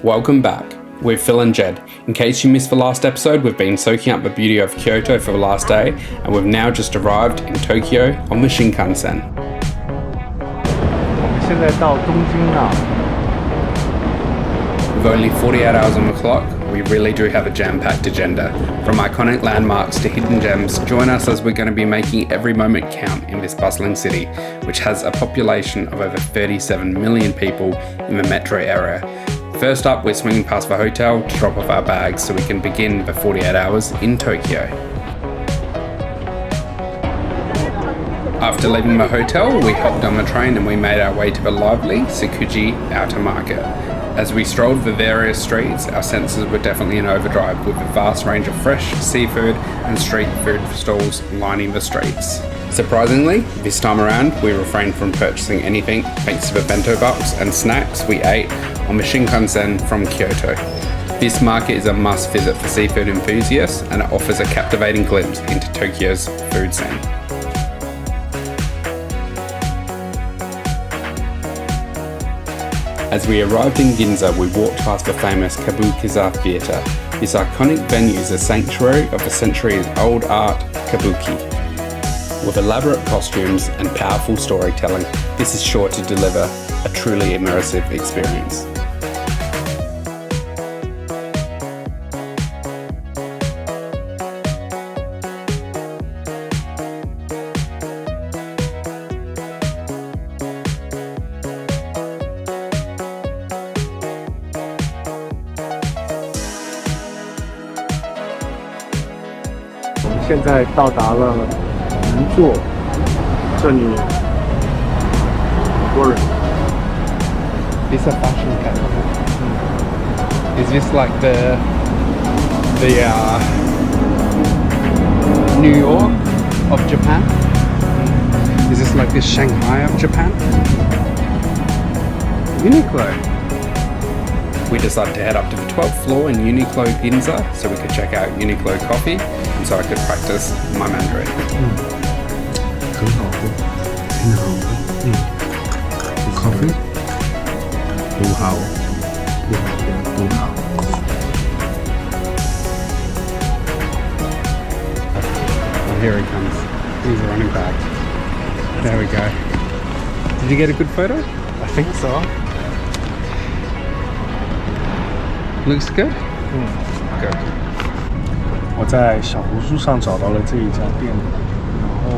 Welcome back. We're Phil and Jed. In case you missed the last episode, we've been soaking up the beauty of Kyoto for the last day, and we've now just arrived in Tokyo on the Shinkansen. 我们现在到东京了。 With only 48 hours on the clock, we really do have a jam-packed agenda. From iconic landmarks to hidden gems, join us as we're going to be making every moment count in this bustling city, which has a population of over 37 million people in the metro area. First up, we're swinging past the hotel to drop off our bags so we can begin the 48 hours in Tokyo. After leaving the hotel, we hopped on the train and we made our way to the lively Sensoji outer market. As we strolled the various streets, our senses were definitely in overdrive with a vast range of fresh seafood and street food stalls lining the streets. Surprisingly, this time around, we refrained from purchasing anything thanks to the bento box and snacks we ate on the Shinkansen from Kyoto. This market is a must visit for seafood enthusiasts and it offers a captivating glimpse into Tokyo's food scene. As we arrived in Ginza, we walked past the famous Kabuki Theatre. This iconic venue is a sanctuary of a centuries-old art, Kabuki. With elaborate costumes and powerful storytelling, this is sure to deliver a truly immersive experience.我们现在到达了银座，这里很多人。 It's a fashion capital. Is this like the New York of Japan? Is this like the Shanghai of Japan? Uniqlo. We decided to head up to the 12th floor in Uniqlo Ginza so we could check out Uniqlo coffee and so I could practice my Mandarin. 很好喝，挺好喝。Coffee 不好，不好喝，不好。Oh, here he comes. He's running back. There we go. Did you get a good photo? I think so. Looks good? Good. 我在小红书上找到了这一家店，然后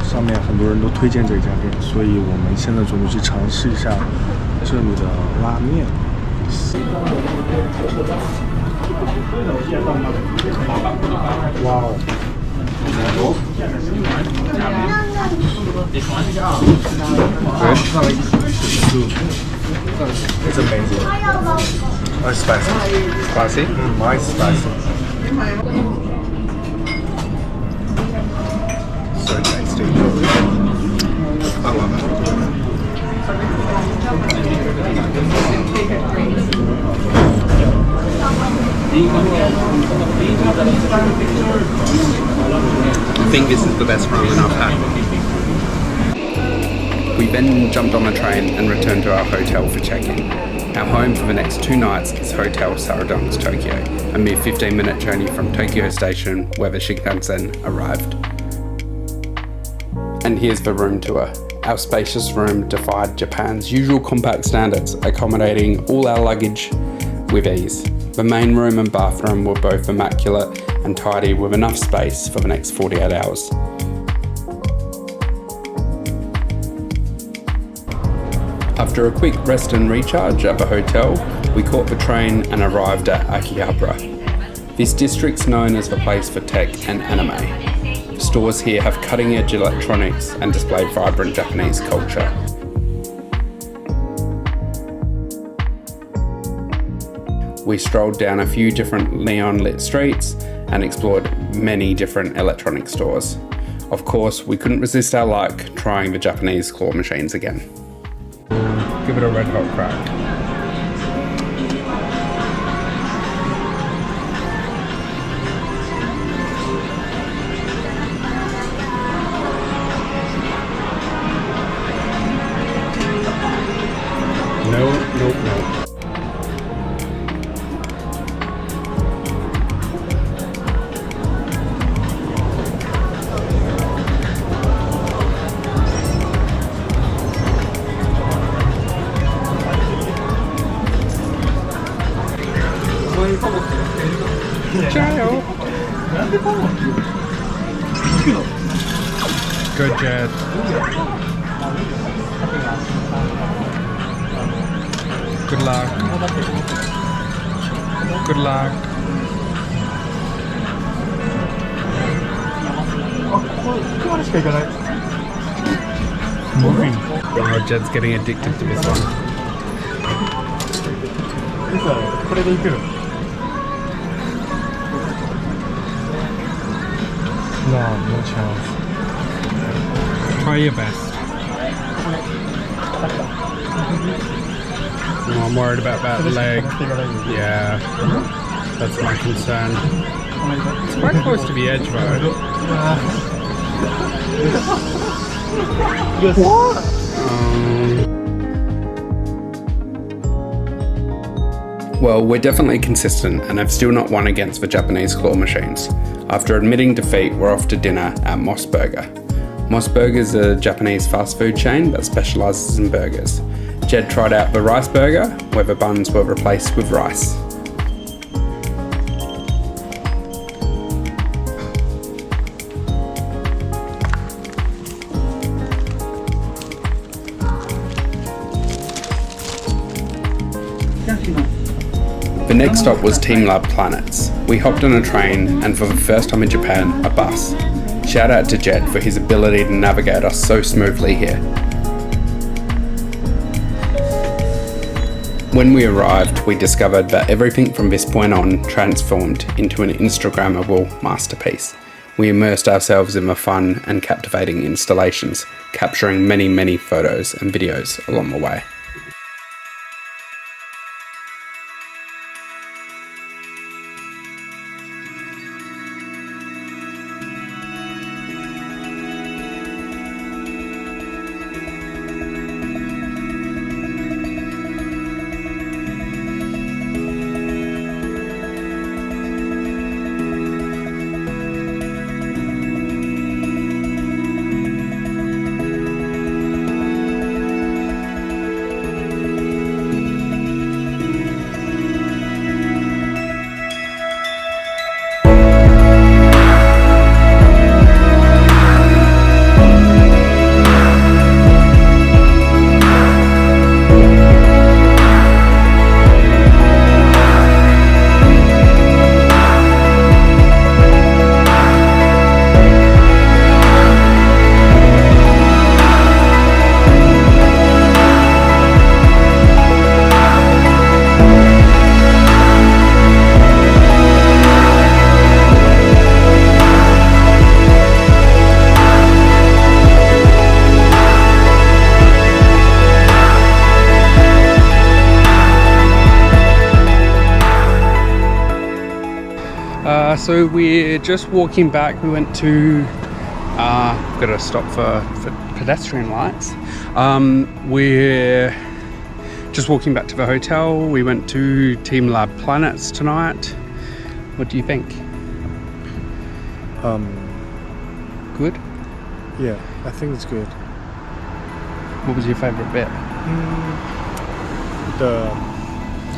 上面很多人都推荐这家店，所以我们现在准备去尝试一下这里的拉面。哇哦！ It's amazing. It's spicy. Spicy? Mine is spicy. So tasty. I love it. I think this is the best ramen I've had. We then jumped on a train and returned to our hotel for check-in. Our home for the next 2 nights is Hotel Saradong's Tokyo, a mere 15-minute journey from Tokyo Station where the Shinkansen arrived. And here's the room tour. Our spacious room defied Japan's usual compact standards, accommodating all our luggage with ease. The main room and bathroom were both immaculate and tidy with enough space for the next 48 hours. After a quick rest and recharge at the hotel, we caught the train and arrived at Akihabara. This district's known as the place for tech and anime. Stores here have cutting-edge electronics and display vibrant Japanese culture. We strolled down a few different neon-lit streets and explored many different electronic stores. Of course, we couldn't resist our luck trying the Japanese claw machines again. Give it a red hot crack. No. Jail. Good, Jed. Good luck. Good luck. Moving. Oh, Jed's getting addicted to this one. No chance. Try your best. Oh, I'm worried about that leg. Yeah, that's my concern. It's quite close to the edge, though. Well, we're definitely consistent and have still not won against the Japanese claw machines. After admitting defeat, we're off to dinner at Moss Burger. Moss Burger is a Japanese fast food chain that specialises in burgers. Jed tried out the rice burger, where the buns were replaced with rice. The next stop was TeamLab Planets. We hopped on a train and for the first time in Japan, a bus. Shout out to Jed for his ability to navigate us so smoothly here. When we arrived, we discovered that everything from this point on transformed into an Instagrammable masterpiece. We immersed ourselves in the fun and captivating installations, capturing many photos and videos along the way. So we're just walking back. We went to, got to stop for pedestrian lights. We're just walking back to the hotel. We went to TeamLab Planets tonight. What do you think? Good? Yeah, I think it's good. What was your favourite bit?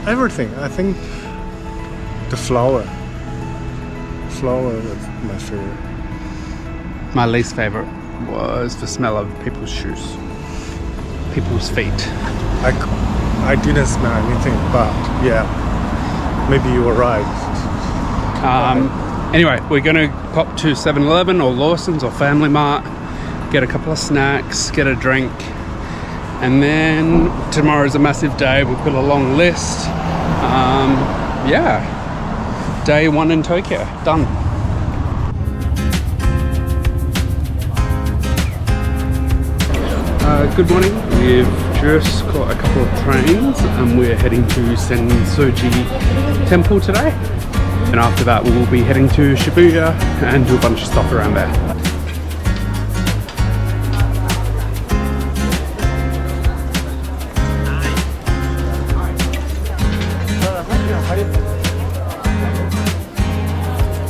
Everything. I think the flower was my favorite. My least favourite was the smell of people's shoes, people's feet. I didn't smell anything, but yeah, maybe you were right. Anyway, we're going to pop to 7-Eleven or Lawson's or Family Mart, get a couple of snacks, get a drink, and then tomorrow's a massive day. We've got a long list. Yeah. Day 1 in Tokyo, done. Good morning. We've just got a couple of trains and we're heading to Sensoji Temple today. And after that we will be heading to Shibuya and do a bunch of stuff around there.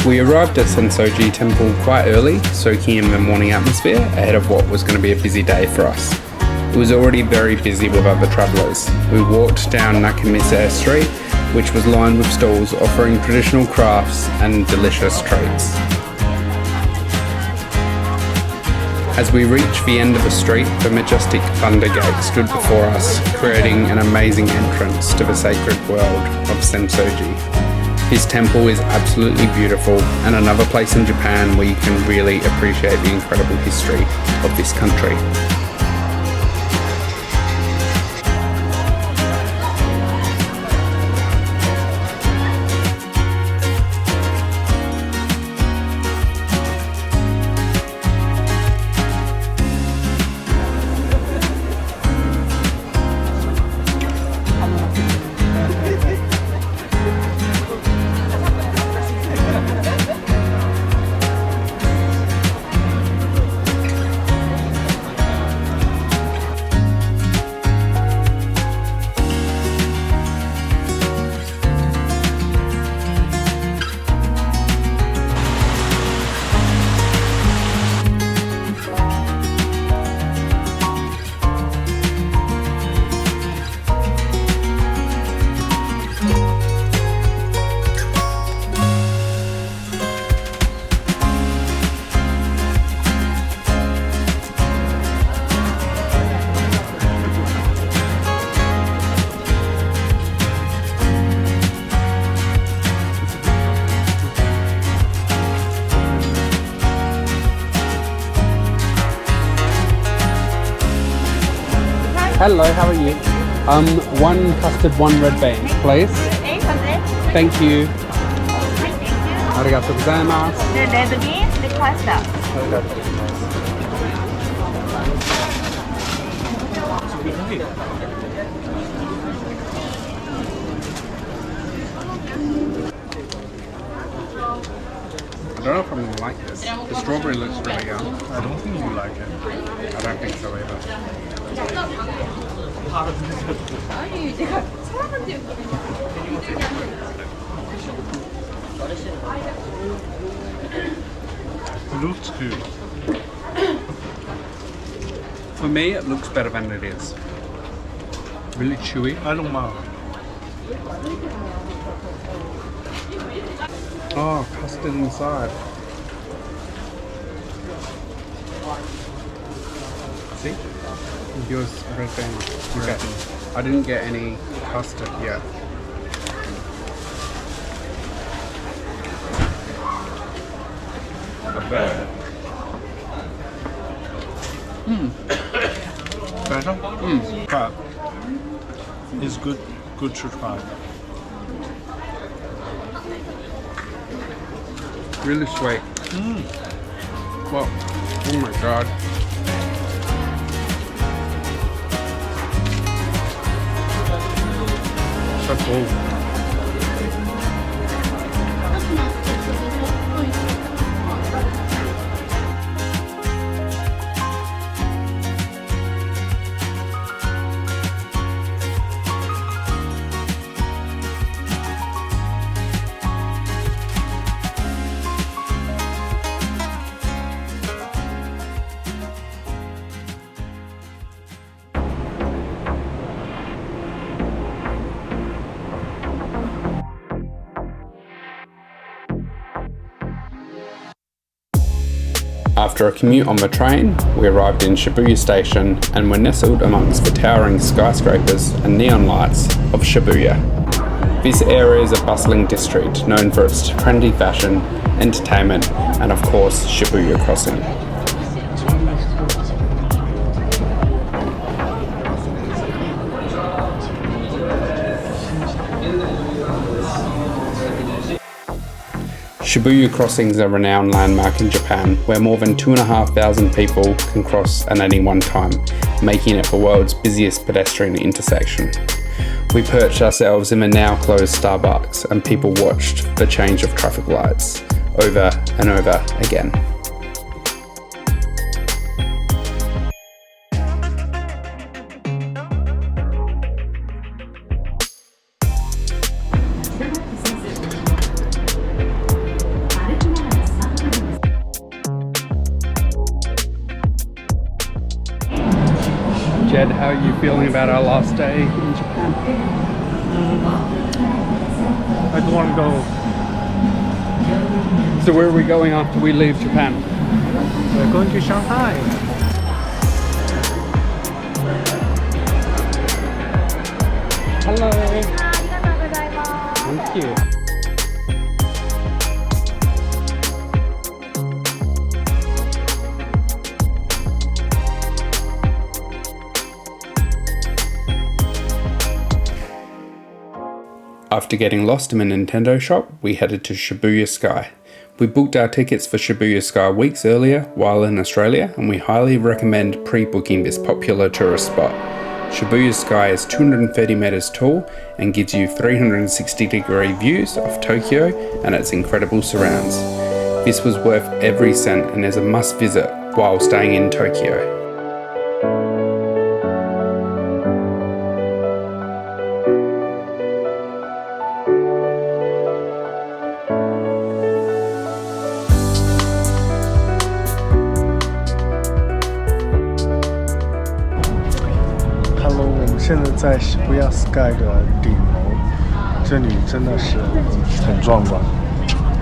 We arrived at Sensoji Temple quite early, soaking in the morning atmosphere ahead of what was going to be a busy day for us. It was already very busy with other travellers. We walked down Nakamise Street which was lined with stalls offering traditional crafts and delicious treats. As we reached the end of the street, the majestic Thunder Gate stood before us, creating an amazing entrance to the sacred world of Sensoji. This temple is absolutely beautiful, and another place in Japan where you can really appreciate the incredible history of this country. Hello, how are you? One custard, one red bean, please. 800. Thank you. はい、thank you. ありがとうございます。 The red bean, the pasta. I don't know if I'm gonna like this. The strawberry looks really young. I don't think you like it. I don't think so either. It looks good. For me, it looks better than it is. Really chewy. I don't mind. Oh, custard inside. See? Yours red bean. Okay. I didn't get any custard yet. Not bad. Better? But it's good to try. Really sweet. Well, oh my god. So cool. After a commute on the train, we arrived in Shibuya Station and were nestled amongst the towering skyscrapers and neon lights of Shibuya. This area is a bustling district known for its trendy fashion, entertainment, and of course Shibuya Crossing. Shibuya Crossing is a renowned landmark in Japan where more than 2,500 people can cross at any one time, making it the world's busiest pedestrian intersection. We perched ourselves in the now closed Starbucks and people watched the change of traffic lights over and over again. Jed, how are you feeling about our last day in Japan? I don't want to go. So where are we going after we leave Japan? We're going to Shanghai. Hello. Thank you. After getting lost in a Nintendo shop, we headed to Shibuya Sky. We booked our tickets for Shibuya Sky weeks earlier while in Australia, and we highly recommend pre-booking this popular tourist spot. Shibuya Sky is 230 meters tall and gives you 360-degree views of Tokyo and its incredible surrounds. This was worth every cent and is a must visit while staying in Tokyo. Hello， 我们现在在Shibuya Sky 的顶楼，这里真的是很壮观，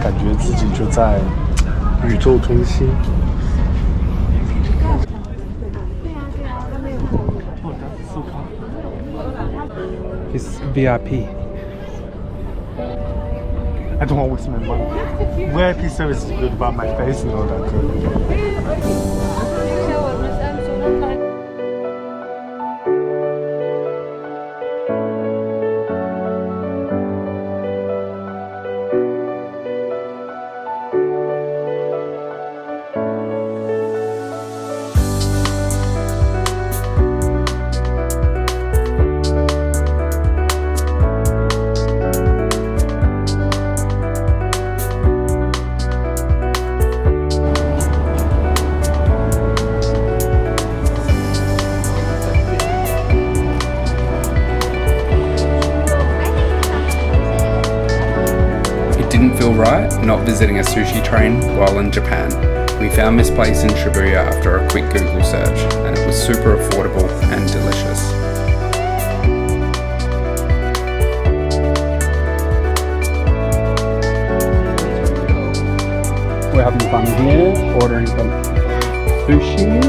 感觉自己就在宇宙中心。It's VIP. I don't want to waste my money. VIP service is good, but my face is not that good. Didn't feel right not visiting a sushi train while in Japan. We found this place in Shibuya after a quick Google search, and it was super affordable and delicious. We're having fun here, ordering some sushi.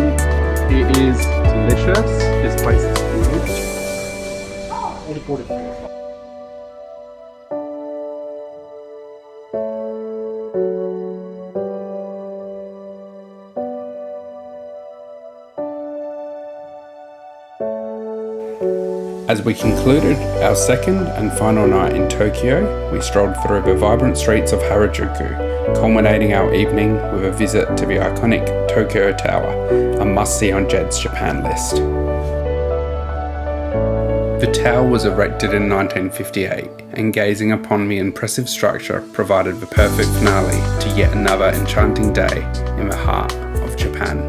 It is delicious. This place is huge. As we concluded our second and final night in Tokyo, we strolled through the vibrant streets of Harajuku, culminating our evening with a visit to the iconic Tokyo Tower, a must-see on Jed's Japan list. The tower was erected in 1958, and gazing upon the impressive structure provided the perfect finale to yet another enchanting day in the heart of Japan.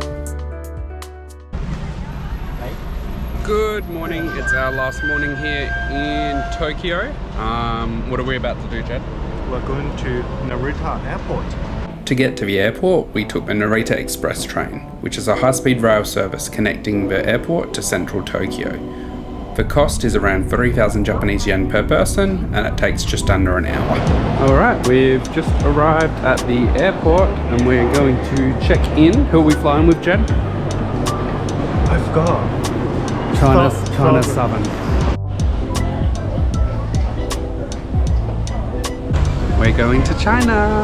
Good morning, it's our last morning here in Tokyo. What are we about to do, Jed? We're going to Narita Airport. To get to the airport, we took the Narita Express train, which is a high-speed rail service connecting the airport to central Tokyo. The cost is around 3,000 Japanese yen per person, and it takes just under an hour. Alright, we've just arrived at the airport and we're going to check in. Who are we flying with, Jed? I forgot. China Southern. We're going to China.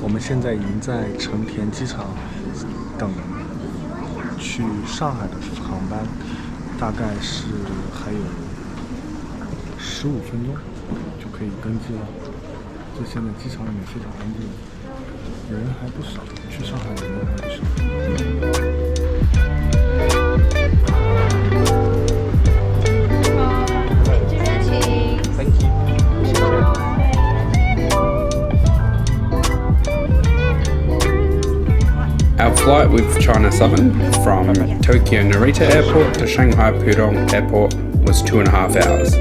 我们现在已经在成田机场等去上海的航班，大概是还有15分钟就可以登机了。这现在机场里面非常安静，人还不少，去上海的人还不少。Our flight with China Southern from Tokyo Narita Airport to Shanghai Pudong Airport was 2.5 hours.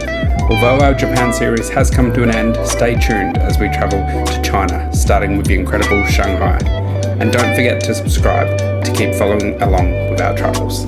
Although our Japan series has come to an end, stay tuned as we travel to China, starting with the incredible Shanghai. And don't forget to subscribe to keep following along with our travels.